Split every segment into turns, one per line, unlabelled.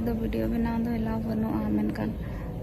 दो वीडियो बना दो एलाव बनुआ मेनकान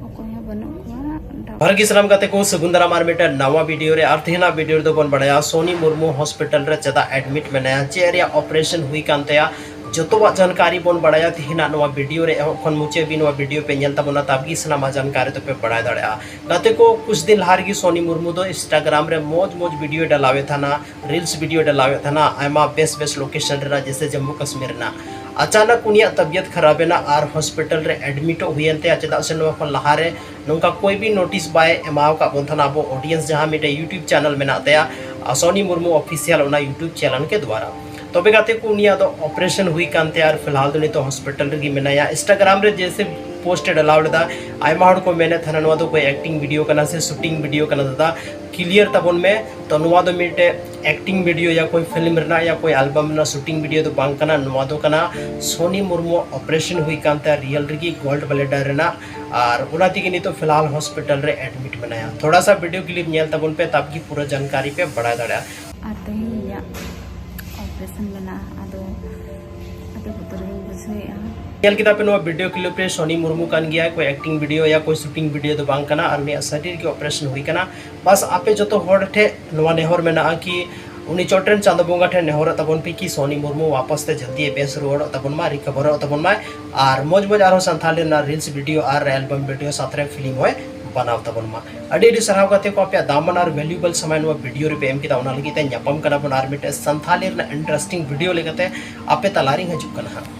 अकोय बनु को
भरगी सलाम गाते को सगुंदरा मार मिटे नवा वीडियो रे आर तेना वीडियो रे दो बन बड़ाया सोनी मुर्मू हॉस्पिटल रे चदा एडमिट मेनाया चेरिया ऑपरेशन हुई कांतेया जोतोवा जानकारी बन बड़ाया तेना नवा वीडियो रे एखन मुचे भी नवा वीडियो पे नेल तबना ताबगी सनामा जानकारी तो पे बड़ाय दड़या गाते को कुछ दिन लार गी सोनी मुर्मू दो इंस्टाग्राम रे मोज मोज वीडियो डालावे थाना रील्स वीडियो डालावे थाना आयमा बेस बेस लोकेशन रे जैसे जम्मू कश्मीर ना अचानक उनिया तबियत खराब है और हॉस्पिटल रे एडमिट हुए चेदा से लहारे नौका कोई भी नोटिस बाय एमाव का बंधन अब ऑडियंस जहाँ मिटे यूट्यूब चैनल में तया Soni Murmu official YouTube channel के द्वारा तबे गाते को उनिया दो ऑपरेशन हुई कानते और फिलहाल दो तो हॉस्पिटल रे मेनाया इंस्टाग्राम रे जैसे पोस्टेड अलाउड दा आयमा हड़ को मेने थाना नवा दो कोई एक्टिंग वीडियो कना से शूटिंग वीडियो कना दादा क्लियर तबन में तो नवा दो मिटे एक्टिंग वीडियो या कोई फिल्म रना या कोई एल्बम ना शूटिंग वीडियो तो बांग कना नवा दो कना सोनी मुर्मू ऑपरेशन हुई कानते रियल रगी गोल्ड ब्लैडर रना और उना तिगे नी तो फिलहाल हॉस्पिटल रे एडमिट बनाया थोड़ा सा वीडियो क्लिप नेल तबन पे ताकि पूरा जानकारी पे बढ़ा दड़ा
आते ही या ऑपरेशन बना आदो आदो पुत्र बुझे
नेल किता पे नो वीडियो क्लिप रे सोनी मुर्मू कान गया कोई एक्टिंग वीडियो या कोई शूटिंग वीडियो तो बांग कना और उनी शरीर के ऑपरेशन हुई कना बस आपे जो तो होड़ ठे नवा नेहर में ना कि उनी चोटन चांद बोंगा ठे नेहर तबन पे कि सोनी मुर्मू वापस ते जल्दी बेस रोड तबन मा रिकवर तबन मा और मोज मोज आरो संथाली ना रील्स वीडियो और एल्बम वीडियो साथरे फिल्म होय बनाव तबन मा अडी सराव गाते को आपया दामन और वैल्यूएबल समय नो वीडियो रे पे एम किता उना लगी ते न्यापम कना बन आर मिटे संथाली ना इंटरेस्टिंग वीडियो लेगते आपे तलारी हजु कना